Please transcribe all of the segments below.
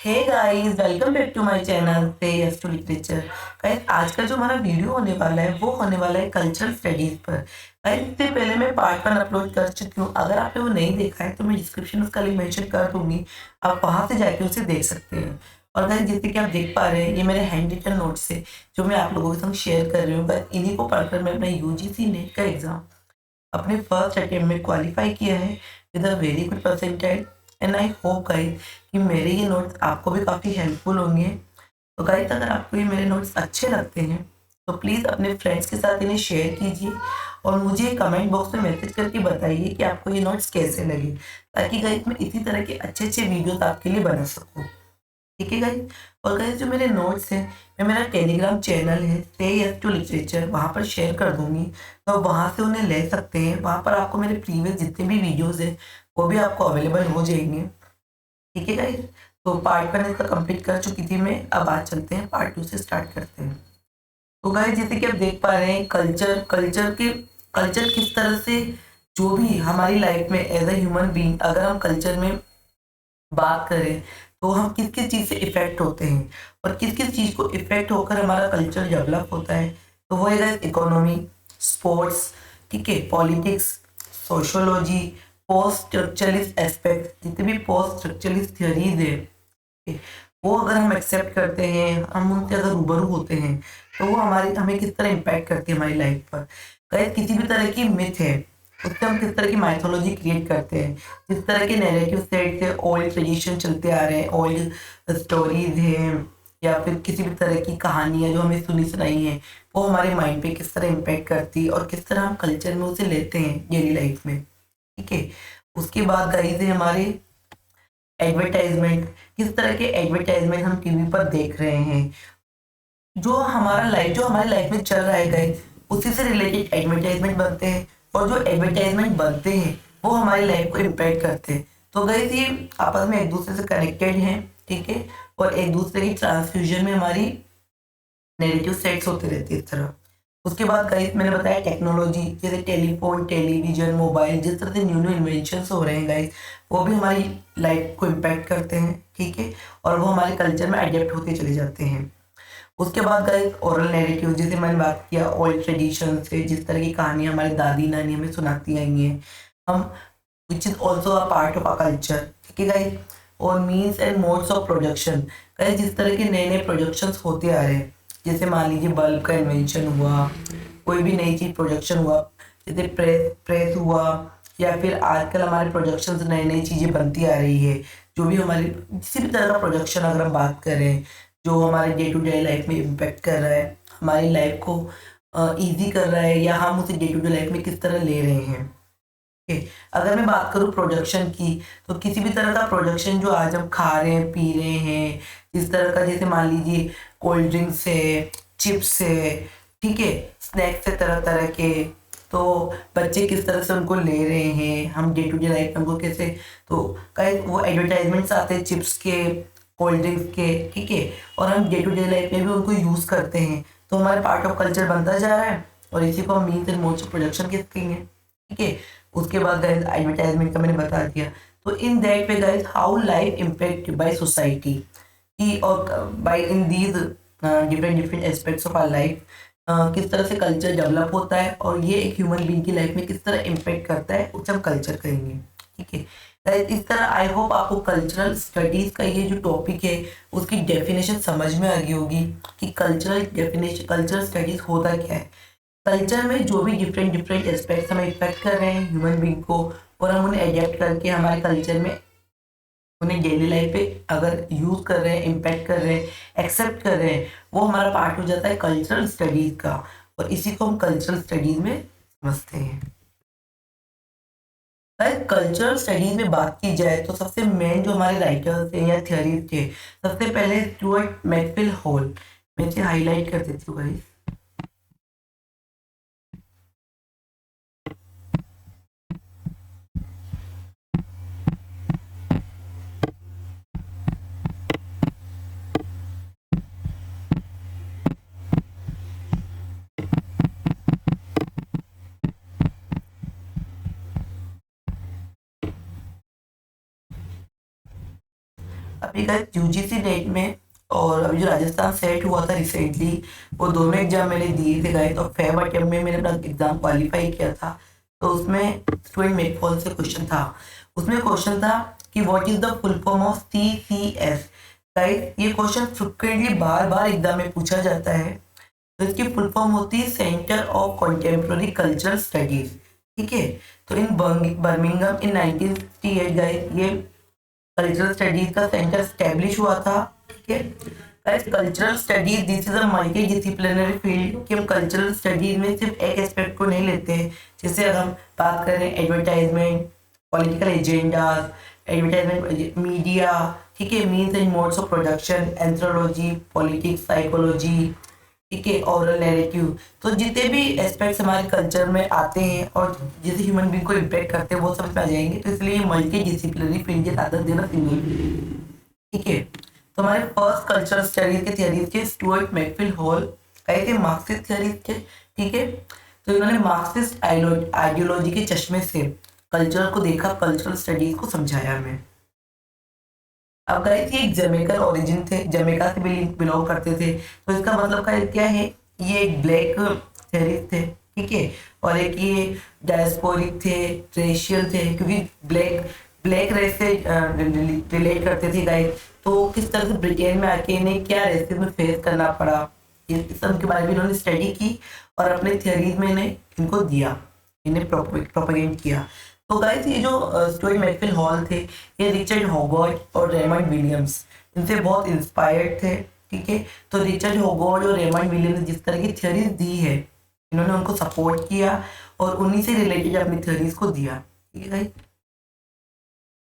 Hey guys, welcome back to my channel से yes to literature. Guys, आज का जो हमारा वीडियो होने वाला है वो होने वाला है कल्चरल स्टडीज पर। गाइस, इससे पहले मैं पार्ट 1 अपलोड कर चुकी हूँ। अगर आपने वो नहीं देखा है तो मैं डिस्क्रिप्शन में उसका लिंक मेंशन कर दूंगी, आप वहां से जाके उसे देख सकते हैं। और गाइस, जैसे कि आप देख पा रहे हैं, ये मेरे हैंड रिटन नोट्स है जो मैं आप लोगों के संग शेयर कर रही हूँ। गाइस, इन्हीं को पढ़कर मैं अपना यूजीसी नेट का एग्जाम अपने फर्स्ट अटेम्प्ट में क्वालिफाई किया है with a very good percentile. And I hope guys कि मेरे ये नोट्स आपको भी काफ़ी हेल्पफुल होंगे। तो गाइस, अगर आपको ये मेरे नोट्स अच्छे लगते हैं तो प्लीज़ अपने फ्रेंड्स के साथ इन्हें शेयर कीजिए और मुझे कमेंट बॉक्स में मैसेज करके बताइए कि आपको ये नोट्स कैसे लगे, ताकि गाइस मैं इसी तरह के अच्छे अच्छे वीडियोस आपके लिए बना सकूँ। ठीक है गाइस। और गाइस, जो मेरे नोट्स हैं मैं मेरा टेलीग्राम चैनल है से यस टू लिटरेचर वहाँ पर शेयर कर दूंगी, तो वहाँ से उन्हें ले सकते हैं। वहाँ पर आपको मेरे प्रीवियस जितने भी वीडियोस हैं वो भी आपको अवेलेबल हो जाएंगे। ठीक है गाइस। तो पार्ट 1 इसका कंप्लीट कर चुकी थी मैं, अब आज चलते हैं पार्ट 2 से स्टार्ट करते हैं। तो गाइस, जैसे कि आप देख पा रहे हैं, कल्चर किस तरह से जो भी हमारी लाइफ में एज अ ह्यूमन बीइंग अगर हम कल्चर में बात करें तो हम किस किस चीज़ से इफेक्ट होते हैं और किस किस चीज़ को इफेक्ट होकर हमारा कल्चर डेवलप होता है। तो वो है इकोनॉमी, स्पोर्ट्स, ठीक है, politics, sociology, post structuralist aspect, जितने भी पोस्ट स्ट्रक्चरलिस्ट थियरीज है, ठीक है, वो अगर हम एक्सेप्ट करते हैं, हम उनसे अगर रूबरू होते हैं तो वो हमारी हमें किस तरह इम्पैक्ट करती है हमारी लाइफ पर। कहीं किसी भी तरह की मिथ है उससे हम किस तरह की माइथोलॉजी क्रिएट करते हैं, जिस तरह के नैरेटिव सेट से ओल्ड ट्रेडिशन चलते आ रहे हैं, ओल्ड स्टोरीज हैं या फिर किसी भी तरह की कहानियाँ जो हमें सुनी सुनाई हैं, वो हमारे माइंड पे किस तरह इम्पैक्ट करती है और किस तरह हम कल्चर में उसे लेते हैं डेली लाइफ में। ठीक है। उसके बाद गाइस है हमारे एडवर्टाइजमेंट। किस तरह के एडवर्टाइजमेंट हम टीवी पर देख रहे हैं, जो हमारे लाइफ में चल रहा है गाइस, उसी से रिलेटेड एडवर्टाइजमेंट बनते हैं और जो एडवर्टाइजमेंट बनते हैं वो हमारी लाइफ को इम्पैक्ट करते हैं। तो गाइस, ये आपस में एक दूसरे से कनेक्टेड हैं। ठीक है। और एक दूसरे की ट्रांसफ्यूजन में हमारी नेगेटिव सेट्स होते रहते हैं इस तरह। उसके बाद गाइस, मैंने बताया टेक्नोलॉजी, जैसे टेलीफोन, टेलीविजन, मोबाइल, जिस तरह से न्यू न्यू इन्वेंशंस हो रहे हैं गाइस, वो भी हमारी लाइफ को इम्पैक्ट करते हैं। ठीक है। और वो हमारे कल्चर में अडेप्ट होते चले जाते हैं। उसके बाद गाइस, ओरल नैरेटिव, जैसे मैंने बात किया ओल्ड ट्रेडिशन से, जिस तरह की कहानियाँ हमारी दादी नानी हमें सुनाती आई हैं, हम which is also a part of a culture. ठीक है गाइस। और means and modes of production, guys जिस तरह के नए नए प्रोडक्शंस होते आ रहे हैं, जैसे मान लीजिए बल्ब का इन्वेंशन हुआ, कोई भी नई चीज प्रोडक्शन हुआ, जैसे प्रेस हुआ, या फिर आजकल हमारे प्रोडक्शंस नई नई चीज़ें बनती आ रही है, जो भी हमारी किसी भी तरह का प्रोडक्शन अगर हम बात करें जो हमारे डे टू डे लाइफ में इम्पेक्ट कर रहा है, हमारी लाइफ को ईजी कर रहा है, या हम उसे डे टू डे लाइफ में किस तरह ले रहे हैं। ओके। अगर मैं बात करूँ प्रोडक्शन की, तो किसी भी तरह का प्रोडक्शन जो आज हम खा रहे हैं पी रहे हैं, जिस तरह का, जैसे मान लीजिए कोल्ड ड्रिंक्स है, चिप्स है, ठीक है, स्नैक्स है तरह तरह के, तो बच्चे किस तरह से उनको ले रहे हैं, हम डे टू डे लाइफ में उनको कैसे, तो कई वो एडवर्टाइजमेंट्स आते हैं चिप्स के, कोल्ड ड्रिंक्स के, ठीक है, और हम डे टू डे लाइफ में भी उनको यूज़ करते हैं, तो हमारे पार्ट ऑफ कल्चर बनता जा रहा है और इसी को हम means and modes of production कहते हैं। ठीक है। उसके बाद गाइस, एडवर्टाइजमेंट का मैंने बता दिया। तो in that way guys, how life impact by society की और by in these different different aspects of our life, किस तरह से कल्चर डेवलप होता है और ये एक ह्यूमन बीइंग की लाइफ में किस तरह इम्पैक्ट करता है, उसे हम कल्चर कहेंगे। ठीक है गाइस। इस तरह आई होप आपको कल्चरल स्टडीज का ये जो टॉपिक है उसकी डेफिनेशन समझ में आ गई होगी कि कल्चरल स्टडीज होता क्या है। कल्चर में जो भी डिफरेंट डिफरेंट एस्पेक्ट्स हमें इफेक्ट कर रहे हैं ह्यूमन बीइंग को, और हम उन्हें एडेप्ट करके हमारे कल्चर में उन्हें डेली लाइफ पे अगर यूज कर रहे हैं, इम्पैक्ट कर रहे हैं, एक्सेप्ट कर रहे हैं, वो हमारा पार्ट हो जाता है कल्चरल स्टडीज का, और इसी को हम कल्चरल स्टडीज में समझते हैं। अगर कल्चरल स्टडीज में बात की जाए तो सबसे मेन जो हमारे राइटर्स थे या थियरीज थे, सबसे पहले स्टुअर्ट मैकफिल हॉल, मैं इसे हाईलाइट कर देती हूँ गाइस। अभी गए यूजीसी नेट में और अभी जो राजस्थान सेट हुआ था रिसेंटली, वो दोनों एग्जाम मैंने दिए थे गए, तो फेब अटेम्प्ट में मैंने अपना एग्जाम क्वालिफाई किया था। तो उसमें स्टूडेंट मेकफॉल से क्वेश्चन था, उसमें क्वेश्चन था कि what is the full form of CCS। Guys ये क्वेश्चन फ्रिक्वेंटली बार बार एग्जाम में पूछा जाता है। तो इसकी फुल फॉर्म होती है centre of contemporary cultural studies, ठीक है। तो इन बर्मिंघम इन 1968 गाइस ये कल्चरल स्टडीज का सेंटर स्टैब्लिश हुआ था, ठीक है। Guys cultural studies this is a multi disciplinary field, कि हम कल्चरल स्टडीज में सिर्फ एक एस्पेक्ट को नहीं लेते हैं। जैसे अगर हम बात करें advertisement, political agendas, advertisement media, ठीक है, means and modes of production, anthropology, politics, psychology, ठीक है, ओरल नैरेटिव। तो जितने भी एस्पेक्ट्स हमारे कल्चर में आते हैं और जैसे ह्यूमन बींग को इम्पेक्ट करते हैं वो समझ में आ जाएंगे। तो इसलिए मल्टी डिसिप्लिनरी फील्ड की ताकत देना सिंगल, ठीक है। तो हमारे फर्स्ट कल्चरल स्टडीज के थियरीज के स्टुअर्ट मैकफील्ड हॉल कहे थे मार्क्सिस्ट थियरीज के, ठीक है। तो इन्होंने मार्क्सिस्ट आइडियोलॉजी के चश्मे से कल्चर को देखा, कल्चरल स्टडीज को समझाया हमें। अब गाइस ये एक जमैकन ओरिजिन थे, जमैका से बिलोंग करते थे। तो इसका मतलब क्या है, ये एक ब्लैक थेरिस्ट थे, ठीक है, और एक ये डायस्पोरिक थे, रेशियल थे, क्योंकि ब्लैक रेस से रिलेट करते थे गाइस। तो किस तरह से ब्रिटेन में आके इन्हें क्या रेसिज्म फेस करना पड़ा, इस सब के बारे में इन्होंने स्टडी की और अपने थियरीज में इनको दिया, इन्हें प्रोपेगेंट किया। तो गाइस ये जो स्टुअर्ट मैकफील्ड हॉल थे, ये रिचर्ड होगार्ट और रेमंड विलियम्स इनसे बहुत इंस्पायर्ड थे, ठीक है। तो रिचर्ड होगार्ट और रेमंड विलियम्स जिस तरह की थ्योरीज दी है, इन्होंने उनको सपोर्ट किया और उन्हीं से रिलेटेड अपनी थ्योरीज को दिया, ठीक है guys.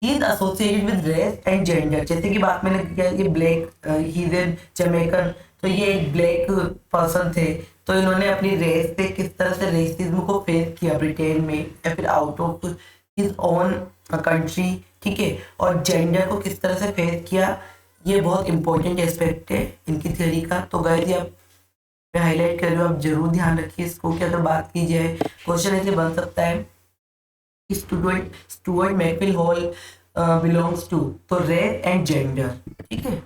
He is associated with race and gender, जैसे कि बात मैंने किया ये black, he is an Jamaican, तो ये एक ब्लैक पर्सन थे। तो इन्होंने अपनी रेस से किस तरह से रेसिज्म को फेस किया ब्रिटेन में या फिर out of his own country, ठीक है, और जेंडर को किस तरह से फेस किया, ये बहुत इंपॉर्टेंट एस्पेक्ट है इनकी थ्योरी का। तो गाइस आप मैं हाईलाइट कर रही हूँ, आप जरूर ध्यान रखिए इसको कि अगर बात की जाए क्वेश्चन ऐसे बन सकता है, Stuart Macfield hall belongs to तो रेस एंड जेंडर, ठीक है।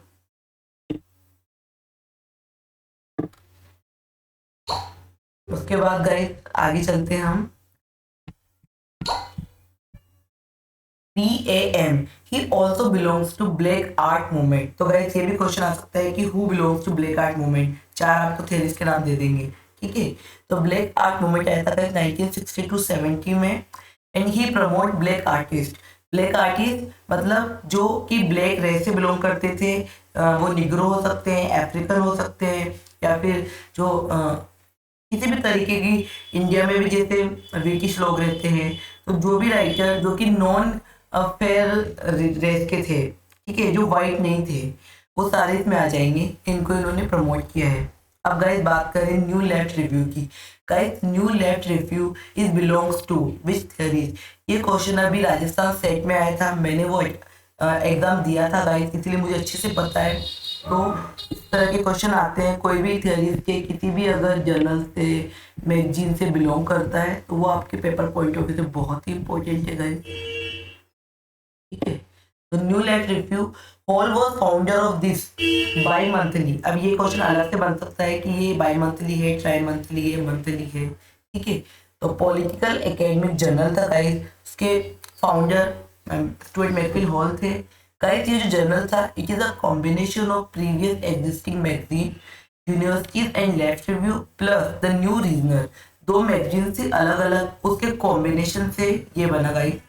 उसके बाद गाइस आगे चलते हैं हम। PAM he also belongs to black art movement. तो गाइस ये भी क्वेश्चन आ सकता है कि who belongs to black art movement, चार आपको थेरीज के नाम दे देंगे, ठीक है। तो ब्लैक आर्ट मूवमेंट आया था 1960 to 70 में, and he promote black artist. Black artist मतलब जो कि ब्लैक रेस से बिलोंग करते थे, वो निग्रो हो सकते हैं, अफ्रीकन हो सकते हैं, या फिर जो किसी भी तरीके की, इंडिया में भी जैसे ब्रिटिश लोग रहते हैं, तो जो भी राइटर जो कि नॉन फेयर रेस के थे, ठीक है, जो वाइट नहीं थे, वो सारे इसमें आ जाएंगे, इनको इन्होंने प्रमोट किया है। अब गाइस बात करें न्यू लेफ्ट रिव्यू की। Guys new left review is belongs to which theories. ये क्वेश्चन अभी राजस्थान सेट में आया था, मैंने वो एग्जाम दिया था गाइस, इसलिए मुझे अच्छे से पता है। तो इस तरह के क्वेश्चन आते हैं, कोई भी थ्योरीज के किसी भी अगर जर्नल से, मैगजीन से बिलोंग करता है, तो वो आपके पेपर पॉइंट ऑफ व्यू से बहुत ही इंपॉर्टेंट है गाइस, ठीक है। तो new left review hall was founder of this by monthly. अब ये क्वेश्चन अलग से बन सकता है कि ये बाई मंथली है, ट्राई मंथली है, मंथली है, ठीक है। तो पॉलिटिकल एकेडमिक जर्नल था गाइस, उसके फाउंडर स्टुअर्ट मैकफील्ड हॉल थे गाइस। ये जो जर्नल था, it is a combination of previous existing magazine, universities and left review plus the new reasoner. दो मैगजीन से अलग अलग उसके कॉम्बिनेशन से ये बना गाइस।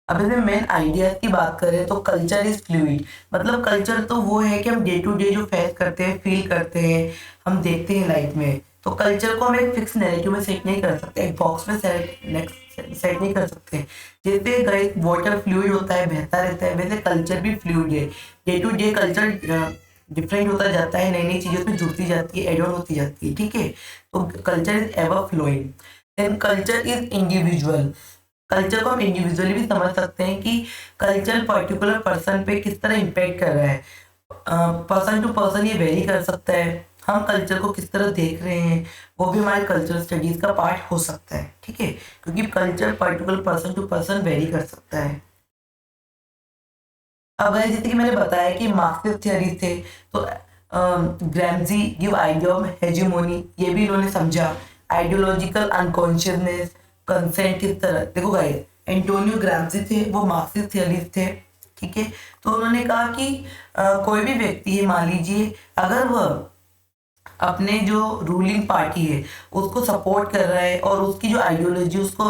अब इसमें मेन आइडिया की बात करें तो कल्चर इज फ्लूइड, मतलब कल्चर तो वो है कि हम डे टू डे जो फेस करते हैं, फील करते हैं, हम देखते हैं लाइफ में। तो कल्चर को हम एक फिक्स नैरेटिव में सेट नहीं कर सकते, एक बॉक्स में सेट नहीं कर सकते। जैसे गाइस वाटर फ्लूइड होता है, बहता रहता है, वैसे कल्चर भी फ्लूइड है। Day to day culture different होता जाता है, नई नई चीज़ों उसमें जुड़ती जाती है, एड ऑन होती जाती है, ठीक है। तो culture is ever flowing. Then culture is individual. Culture को हम इंडिविजुअली भी समझ सकते हैं कि कल्चर पर्टिकुलर पर्सन पे किस तरह इम्पेक्ट कर रहा है। पर्सन टू पर्सन ये वेरी कर सकता है, हम कल्चर को किस तरह देख रहे हैं वो भी हमारे कल्चरल स्टडीज का पार्ट हो सकता है, ठीक है, क्योंकि culture particular person to person vary कर सकता है। अब जैसे कि मैंने बताया कि मार्क्सिस्ट थियरी थे, तो ग्रैम्जी गिव आइडिया ऑफ हेजिमोनी, ये भी इन्होंने समझा। आइडियोलॉजिकल अनकॉन्शियसनेस, कंसेंट किस तरह, देखो गाइस एंटोनियो ग्राम्सी थे, वो मार्क्सिस्ट थियरिस्ट थे, ठीक है। तो उन्होंने कहा कि कोई भी व्यक्ति है, मान लीजिए अगर वह अपने जो रूलिंग पार्टी है उसको सपोर्ट कर रहा है और उसकी जो आइडियोलॉजी उसको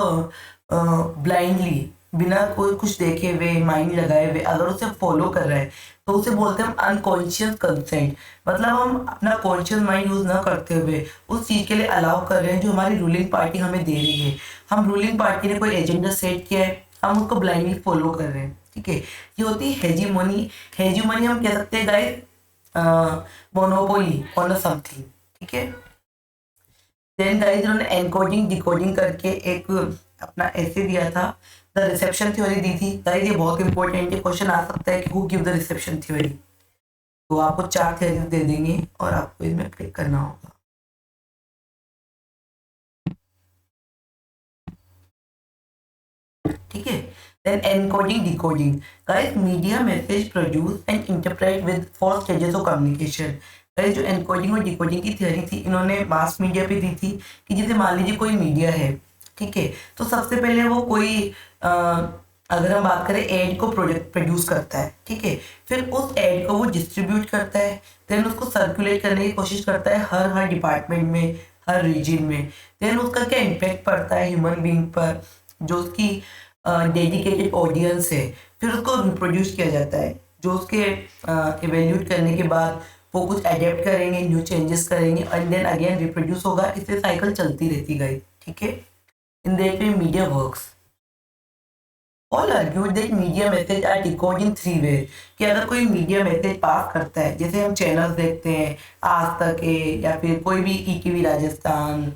ब्लाइंडली बिना कोई कुछ देखे हुए माइंड लगाए हुए अगर उसे फॉलो कर रहा है, तो उसे बोलते हैं हम अनकॉन्शियस कंसेंट। मतलब हम अपना कॉन्शियस माइंड यूज ना करते हुए उस चीज के लिए अलाउ कर रहे हैं जो हमारी रूलिंग पार्टी हमें दे रही है। हम रूलिंग पार्टी ने कोई एजेंडा सेट किया है, हम उसको ब्लाइंडली फॉलो कर रहे हैं, ठीक है। ये होती है हेजीमोनी। हेजीमोनी हम कह सकते हैं गाइस मोनोपोली ऑन समथिंग, ठीक है। देन गाइस इन्होंने एनकोडिंग डिकोडिंग करके एक अपना ऐसे दिया था, द रिसेप्शन थ्योरी दी थी। गाइस ये बहुत इंपॉर्टेंट है, क्वेश्चन आ सकता है कि who give the reception theory. तो आपको 4 थ्योरीज दे देंगे और आपको इसमें क्लिक करना होगा, ठीक है। Then encoding decoding, guys media message produce and interpret with 4 stages of communication. Guys जो एनकोडिंग और डिकोडिंग की थ्योरी थी इन्होंने मास मीडिया पे दी थी कि जैसे मान लीजिए कोई मीडिया है, ठीक है। तो सबसे पहले वो कोई अगर हम बात करें एड को प्रोडक्ट प्रोड्यूस करता है, ठीक है। फिर उस एड को वो डिस्ट्रीब्यूट करता है, देन उसको सर्कुलेट करने की कोशिश करता है हर डिपार्टमेंट में, हर रीजन में। देन उसका क्या इम्पैक्ट पड़ता है ह्यूमन बीइंग पर, जो उसकी डेडिकेटेड ऑडियंस है। फिर उसको रिप्रोड्यूस किया जाता है, जो उसके इवेल्यूट करने के बाद वो कुछ एडेप्ट करेंगे, न्यू चेंजेस करेंगे एंड देन अगेन रिप्रोड्यूस होगा। इससे साइकिल चलती रहती गाइस, ठीक है। In that way media works. All argue that media message are decode in 3 way, कि अगर कोई मीडिया मैसेज पास करता है, जैसे हम चैनल्स देखते हैं आज तक है या फिर कोई भी ईटीवी राजस्थान,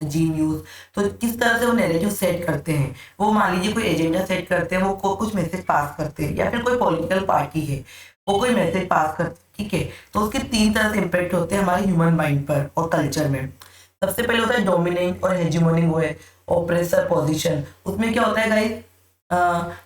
जी न्यूज, तो किस तरह से वो नैरेटिव सेट करते हैं। वो मान लीजिए कोई एजेंडा सेट करते हैं, वो कुछ मैसेज पास करते हैं, या फिर कोई पॉलिटिकल पार्टी है वो कोई मैसेज पास करते हैं, ठीक है। तो उसके 3 तरह से इम्पैक्ट होते हैं हमारे ह्यूमन माइंड पर और कल्चर में। सबसे पहले होता है डोमिनेंट और हेजिमोनिक, वो है ऑपरेसर पोजीशन। उसमें क्या होता है गाइस,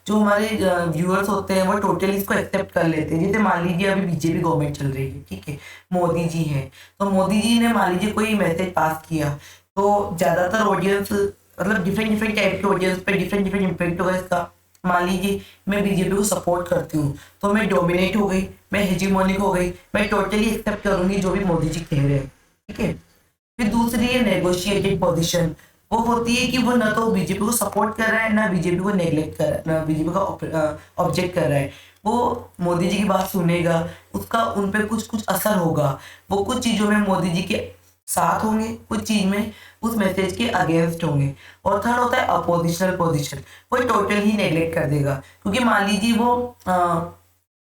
जो हमारे व्यूअर्स होते हैं वो टोटली इसको एक्सेप्ट कर लेते हैं। जैसे मान लीजिए अभी बीजेपी गवर्नमेंट चल रही है, ठीक है, मोदी जी हैं, तो मोदी जी ने मान लीजिए कोई मैसेज पास किया, तो ज्यादातर ऑडियंस मतलब डिफरेंट डिफरेंट टाइप के ऑडियंस पे डिफरेंट डिफरेंट इम्पैक्ट होगा इसका। मान लीजिए मैं बीजेपी को सपोर्ट करती हूँ, तो मैं डोमिनेट हो गई, मैं हेजीमोनिक हो गई, मैं टोटली एक्सेप्ट करूंगी जो भी मोदी जी कह रहे हैं, ठीक है। फिर दूसरी है नेगोशिएटेड पोजीशन। वो होती है कि वो ना तो बीजेपी को सपोर्ट कर रहा है, ना बीजेपी को नेग्लेक्ट कर रहा है, ना बीजेपी का ऑब्जेक्ट कर रहा है। वो मोदी जी की बात सुनेगा, उसका उन पे कुछ कुछ असर होगा, वो कुछ चीजों में मोदी जी के साथ होंगे, कुछ चीज में उस मैसेज के अगेंस्ट होंगे। और थर्ड होता है अपोजिशनल पोजीशन, वो टोटल ही नेग्लेक्ट कर देगा, क्योंकि मान लीजिए वो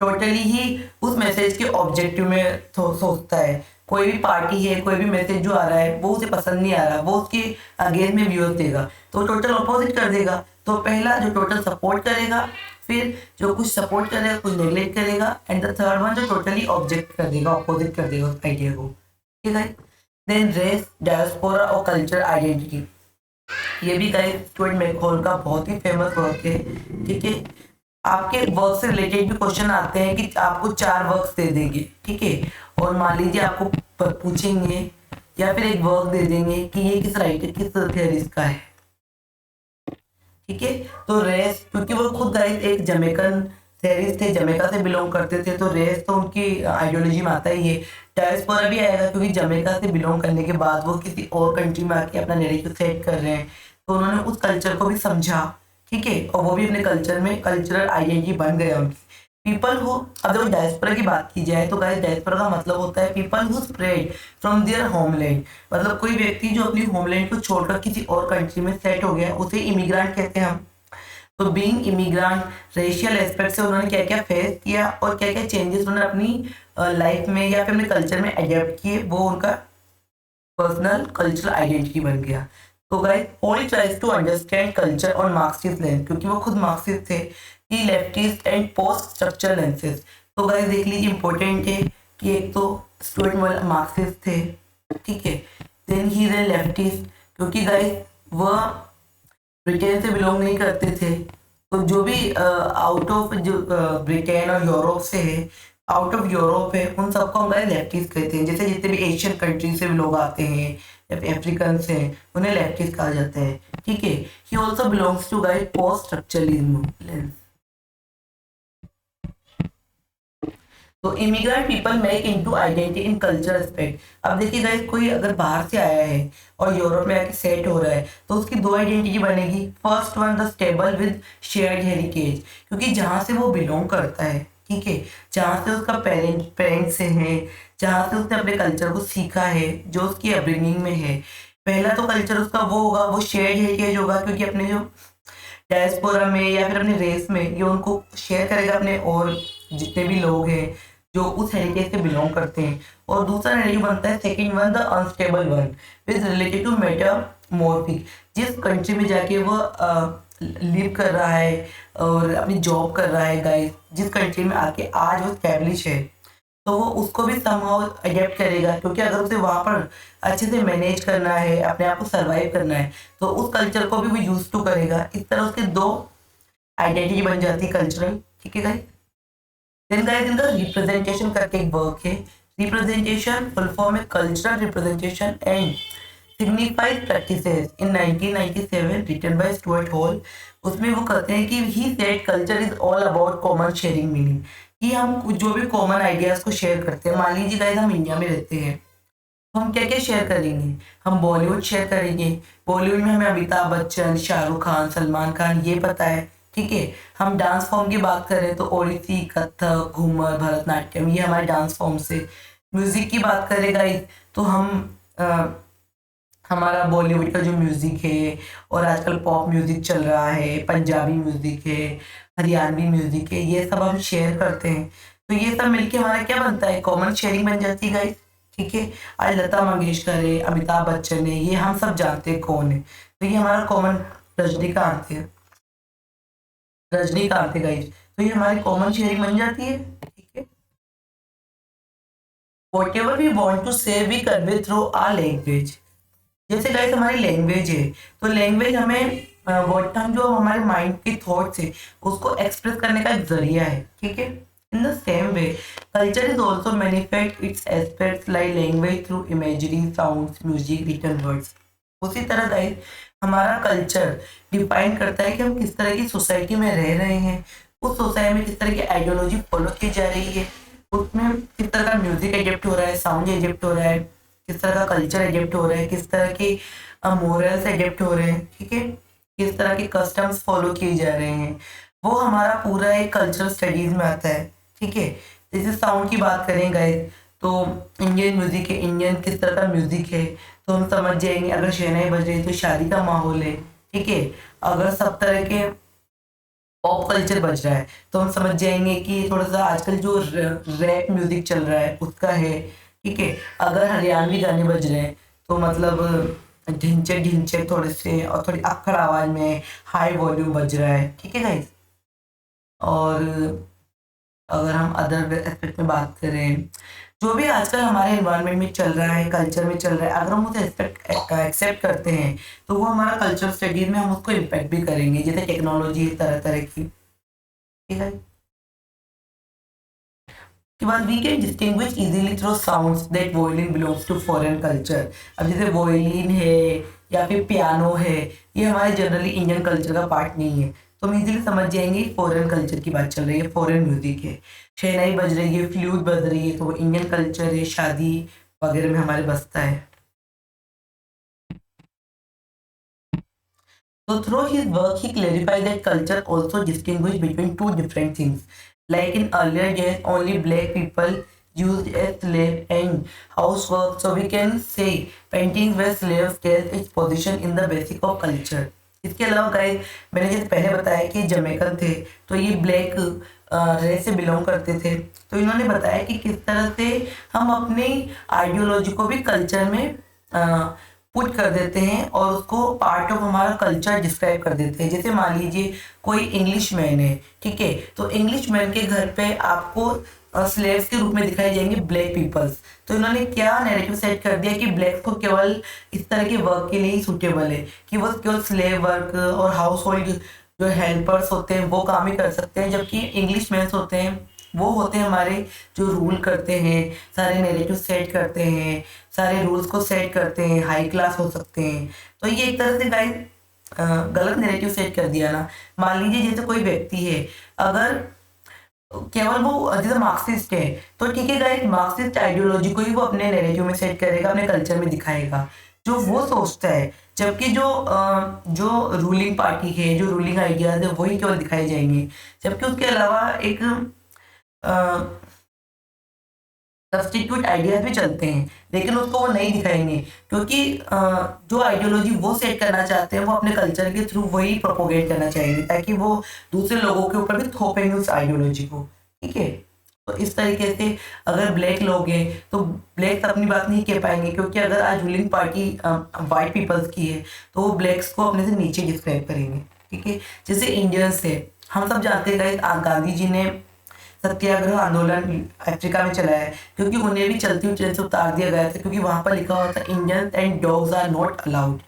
टोटली ही उस मैसेज के ऑब्जेक्टिव में सोचता है। कोई भी पार्टी है, कोई भी मैसेज जो आ रहा है वो उसे पसंद नहीं आ रहा, वो उसके अगेंस्ट में व्यूज देगा, तो टोटल अपोजिट कर देगा। तो पहला जो टोटल सपोर्ट करेगा, फिर जो कुछ सपोर्ट करेगा कुछ नेग्लेक्ट करेगा, एंड द थर्ड वन जो टोटली ऑब्जेक्ट कर देगा, अपोजिट कर देगा उस आइडिया को, ठीक है। देन रेस, डायस्पोरा और कल्चर आइडेंटिटी, ये भी गाइस स्टुअर्ट मैकहॉल का बहुत ही फेमस वर्क है, ठीक है। आपके वर्क से रिलेटेड भी क्वेश्चन आते हैं कि आपको 4 वर्क्स दे देंगे, ठीक है, और मान लीजिए आपको पूछेंगे या फिर एक वर्क दे देंगे कि ये किस राइटर किस थियरिस्ट का है, ठीक है। तो रेस, क्योंकि वो खुद गाइस एक जमैकन थियरिस्ट थे, जमैका से बिलोंग करते थे, तो रेस तो उनकी आइडियोलॉजी में आता ही है। डायस्पोरा भी आएगा क्योंकि जमैका से बिलोंग करने के बाद वो किसी और कंट्री में आके अपना नैरेटिव सेट कर रहे हैं, तो उन्होंने उस कल्चर को भी समझा, ठीक है, और वो भी अपने कल्चर में कल्चरल आइडेंटिटी बन गया उनकी। पीपल हु, अगर डायस्पोरा की बात की जाए तो गाइस डायस्पोरा का मतलब होता है people who spread from their homeland. मतलब कोई व्यक्ति जो अपनी होमलैंड को छोड़कर किसी और कंट्री में सेट हो गया, उसे इमिग्रेंट कहते हैं हम। तो बीइंग इमिग्रेंट रेशियल एस्पेक्ट से उन्होंने क्या क्या फेस किया और क्या क्या चेंजेस उन्होंने अपनी लाइफ में या फिर अपने कल्चर में अडेप्ट किए, वो उनका पर्सनल कल्चरल आइडेंटिटी बन गया। तो guys Paul tries to understand culture और मार्क्सिस्ट लेंस, क्योंकि वो खुद मार्क्सिस्ट थे, कि leftist and post structural lenses. तो गाइस देख लीजिए इंपॉर्टेंट है कि एक तो स्टुअर्ट मार्क्सिस्ट थे, ठीक है, then he is a leftist, क्योंकि गाइस वह ब्रिटेन से बिलोंग नहीं करते थे, तो जो भी आउट ऑफ जो ब्रिटेन और यूरोप से है, आउट ऑफ यूरोप है, उन सबको हम लेफ्टिस्ट कहते हैं। जैसे जितने भी एशियन कंट्री से भी लोग आते हैं या फिर अफ्रीकन से, उन्हें लेफ्टिस्ट कहा जाता है। ठीक है, he also belongs to guide post structuralism. तो immigrant people make into identity in culture aspect. अब देखिए गाइस, कोई अगर बाहर से आया है और यूरोप में आके सेट हो रहा है तो उसकी दो आइडेंटिटी बनेगी। First one the stable with shared heritage, क्योंकि जहाँ से वो बिलोंग करता है, ठीक है, जहाँ से उसका पेरेंट्स है, जहाँ से उसने अपने कल्चर को सीखा है, जो उसकी अपब्रिंगिंग में है, पहला तो कल्चर उसका वो होगा, वो शेयर्ड हेरिटेज होगा, क्योंकि अपने जो डायस्पोरा में या फिर अपने रेस में ये उनको शेयर करेगा अपने और जितने भी लोग हैं जो उस हेरिटेज से बिलोंग करते हैं। और दूसरा नैरेटिव बनता है second one the unstable one with related to metamorphic, जिस कंट्री में जाके वो लिव कर रहा है और अपनी जॉब कर रहा है गाइस, जिस कंट्री में आके आज वो स्टैब्लिश है, तो वो उसको भी समहाउ अडेप्ट करेगा, क्योंकि अगर उसे वहाँ पर अच्छे से मैनेज करना है, अपने आप को सर्वाइव करना है, तो उस कल्चर को भी वो यूज टू करेगा। इस तरह उसके दो आइडेंटिटी बन जाती है कल्चरल। ठीक है गाइस, देन गाइस इनका रिप्रेजेंटेशन करके एक वर्क है। रिप्रेजेंटेशन फुल फॉर्म है cultural representation and signified practices in 1997 written by Stuart Hall. उसमें वो कहते हैं कि he said culture is all about common sharing meaning, कि हम जो भी कॉमन आइडियाज को शेयर करते हैं। मान लीजिए गाइस हम इंडिया में रहते हैं, तो हम क्या क्या शेयर करेंगे, हम बॉलीवुड शेयर करेंगे। बॉलीवुड में हमें अमिताभ बच्चन, शाहरुख खान, सलमान खान ये पता है। ठीक है, हम डांस फॉर्म की बात करें तो ओडिसी, कथक, घूमर, भरतनाट्यम, ये हमारे डांस फॉर्म से। म्यूजिक की बात करें गाइस तो हम हमारा बॉलीवुड का जो म्यूजिक है, और आजकल पॉप म्यूजिक चल रहा है, पंजाबी म्यूजिक है, हरियाणवी म्यूजिक है, ये सब हम शेयर करते हैं। तो ये सब मिलके हमारा क्या बनता है, कॉमन शेयरिंग बन जाती है गाइस। ठीक है, आज लता मंगेशकर है, अमिताभ बच्चन है, ये हम सब जानते हैं कौन है, तो ये हमारा कॉमन रजनीकांत है, रजनीकांत है गाइस, तो ये हमारी कॉमन शेयरिंग बन जाती है। ठीक है, whatever we want to say we convey through our language। जैसे गाइस हमारी लैंग्वेज है, तो लैंग्वेज हमें व्हाट हम जो हमारे माइंड के थॉट्स है उसको एक्सप्रेस करने का एक जरिया है। ठीक है, in the same way culture is also manifest its aspects like language through imagery, sounds, music, written words. उसी तरह गाइस हमारा कल्चर डिफाइन करता है कि हम किस तरह की सोसाइटी में रह रहे हैं, उस सोसाइटी में किस तरह की आइडियोलॉजी फॉलो की जा रही है, उसमें किस तरह का म्यूजिक एडेप्ट हो रहा है, साउंड एडेप्ट हो रहा है, किस तरह का कल्चर एडेप्ट हो रहा है, किस तरह के मोरल्स एडेप्ट हो रहे हैं। ठीक है, किस तरह के कस्टम्स फॉलो किए जा रहे हैं, वो हमारा पूरा एक कल्चरल स्टडीज में आता है। ठीक है, जैसे साउंड की बात करें गाइस तो इंडियन म्यूजिक है, इंडियन किस तरह का म्यूजिक है, तो हम समझ जाएंगे अगर शहनाई बज रही है तो शादी का माहौल है। ठीक है, अगर सब तरह के पॉप कल्चर बज रहा है तो हम समझ जाएंगे कि थोड़ा सा आजकल जो रैप म्यूजिक चल रहा है उसका है। ठीक है, अगर हरियाणवी गाने बज रहे हैं तो मतलब ढिंचक ढिंचक थोड़े से और थोड़ी अक्खड़ आवाज में हाई वॉल्यूम बज रहा है। ठीक है गाइस, और अगर हम अदर एस्पेक्ट में बात करें, जो भी आजकल हमारे एनवायरनमेंट में चल रहा है, कल्चर में चल रहा है, अगर हम उसे एक्सेप्ट करते हैं तो वो हमारा कल्चर स्टडीज में हम उसको इम्पैक्ट भी करेंगे। जैसे टेक्नोलॉजी तरह तरह की। ठीक है, के बाद we can distinguish easily through sounds that violin belongs to foreign culture. अब जैसे वोयलिन है या फिर पियानो है, ये हमारे जनरली इंडियन कल्चर का पार्ट नहीं है, तो हम इजीली समझ जाएंगे फॉरेन कल्चर की बात चल रही है, फॉरेन म्यूजिक है। शहनाई बज रही है, फ्लूट बज रही है, तो वो इंडियन कल्चर है, शादी वगैरह में हमारे बजता है। So through his work, he clarified that culture also distinguished between two different things. Like in earlier days, only black people used as slave and housework. So we can say paintings where slaves tells its position in the basic of culture. इसके अलावा guys मैंने जैसे पहले बताया कि Jamaican थे तो ये ब्लैक रेस से बिलोंग करते थे, तो इन्होंने बताया कि किस तरह से हम अपनी आइडियोलॉजी को भी कल्चर में पुट कर देते हैं और उसको पार्ट ऑफ हमारा कल्चर डिस्क्राइब कर देते हैं। जैसे मान लीजिए कोई इंग्लिश मैन है, ठीक है, तो इंग्लिश मैन के घर पे आपको स्लेव्स के रूप में दिखाए जाएंगे ब्लैक पीपल्स। तो इन्होंने क्या नैरेटिव सेट कर दिया कि ब्लैक को केवल इस तरह के वर्क के लिए ही सूटेबल है, कि वो केवल स्लेव वर्क और हाउस होल्ड जो हेल्पर्स होते हैं वो काम ही कर सकते हैं, जबकि इंग्लिश मैन्स होते हैं वो होते हैं हमारे जो रूल करते हैं, सारे नैरेटिव सेट करते हैं, सारे रूल्स को सेट करते हैं, हाई क्लास हो सकते हैं। तो ये एक तरह से गाइस गलत नैरेटिव सेट कर दिया ना। मान लीजिए जैसे कोई व्यक्ति है, अगर केवल वो जैसे मार्क्सिस्ट है, तो ठीक है गाइस, मार्क्सिस्ट आइडियोलॉजी को ही वो अपने नैरेटिव में सेट करेगा, अपने कल्चर में दिखाएगा जो वो सोचता है। जबकि जो रूलिंग पार्टी है, जो रूलिंग आइडियाज है, वही केवल दिखाए जाएंगे। जबकि उसके अलावा एक सब्स्टिट्यूट आइडियाज भी चलते हैं, लेकिन उसको वो नहीं दिखाएंगे, क्योंकि जो आइडियोलॉजी वो सेट करना चाहते हैं वो अपने कल्चर के थ्रू वही प्रोपोगेट करना चाहेंगे, ताकि वो दूसरे लोगों के ऊपर भी थोपेंगे उस आइडियोलॉजी को। ठीक है, तो इस तरीके से अगर ब्लैक लोग हैं तो ब्लैक्स अपनी बात नहीं कह पाएंगे, क्योंकि अगर आज रूलिंग पार्टी वाइट पीपल्स की है तो वो ब्लैक्स को अपने से नीचे डिस्क्राइब करेंगे। ठीक है, जैसे इंडियंस है, हम सब जानते हैं गाइस, गांधी जी ने सत्याग्रह आंदोलन अफ्रीका में चलाया है, क्योंकि उन्हें भी चलती हुई ट्रेन से उतार दिया गया था, क्योंकि वहां पर लिखा हुआ था Indians and dogs are not allowed.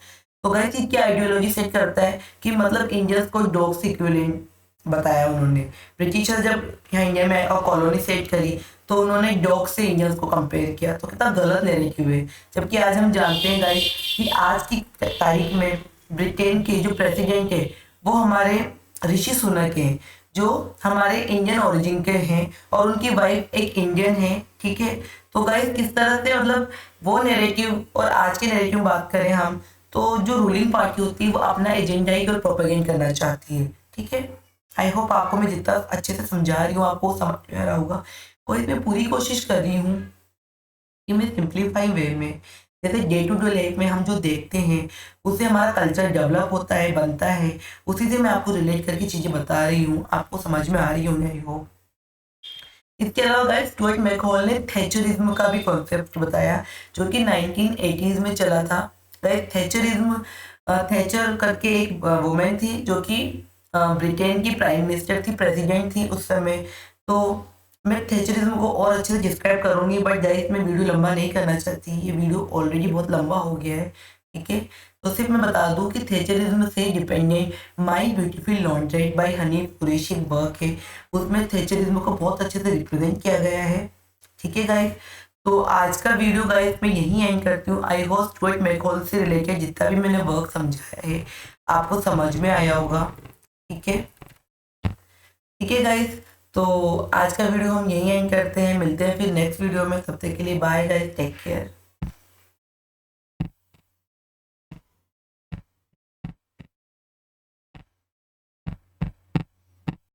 तो गाइस ये क्या आइडियोलॉजी सेट करता है कि मतलब इंडियंस को डॉग से इक्विवेलेंट बताया उन्होंने। ब्रिटिशर्स जब यहाँ इंडिया में और कॉलोनी सेट करी तो उन्होंने डॉग से इंडियंस को कंपेयर किया, तो कितना गलत नैरेटिव है। जबकि आज हम जानते हैं गाइस कि आज की तारीख में ब्रिटेन के जो प्रेसिडेंट है वो हमारे ऋषि सुनक हैं, जो हमारे इंडियन ओरिजिन के हैं, और उनकी वाइफ एक इंडियन है। ठीक है, तो गाइस किस तरह से मतलब वो नैरेटिव और आज के नैरेटिव बात करें हम, तो जो रूलिंग पार्टी होती है वो अपना एजेंडा ही और प्रोपेगेंड करना चाहती है। ठीक है, आई होप आपको मैं जितना अच्छे से समझा रही हूँ आपको समझ में आ रहा होगा, और इसमें पूरी कोशिश कर रही हूँ कि मैं सिंप्लीफाइंग वे में, जैसे डे टू डे लाइफ में हम जो देखते हैं उससे हमारा कल्चर डेवलप होता है, बनता है, उसी से मैं आपको रिलेट करके चीज़ें बता रही हूँ, आपको समझ में आ रही होंगी आई होप। इसके अलावा गाइस स्टुअर्ट मैकॉल ने थैचरिज्म का भी कॉन्सेप्ट बताया, जो कि 1980s में चला था। गाइस थैचरिज्म, थैचर करके एक वुमेन थी जो कि ब्रिटेन की प्राइम मिनिस्टर थी, प्रेसिडेंट थी उस समय। तो मैं थैचरिज्म को और अच्छे से डिस्क्राइब करूंगी, बट गाइस मैं वीडियो लंबा नहीं करना चाहती, ये वीडियो ऑलरेडी बहुत लंबा हो गया है। ठीक है, तो सिर्फ मैं बता दूं कि थैचरिज्म से dependent my beautiful laundrette by Hani Kureishi work है, उसमें थैचरिज्म को बहुत अच्छे से रिप्रेजेंट किया गया है। ठीक है गाइस, तो आज का वीडियो गाइस मैं यही एंड करती हूँ। आई होप स्टुअर्ट मैकॉल से रिलेटेड जितना भी मैंने वर्क समझाया है आपको समझ में आया होगा। ठीक है, ठीक है गाइस, तो आज का वीडियो हम यही एंड करते हैं, मिलते हैं फिर नेक्स्ट वीडियो में, तब तक के लिए बाय गाइस, टेक केयर।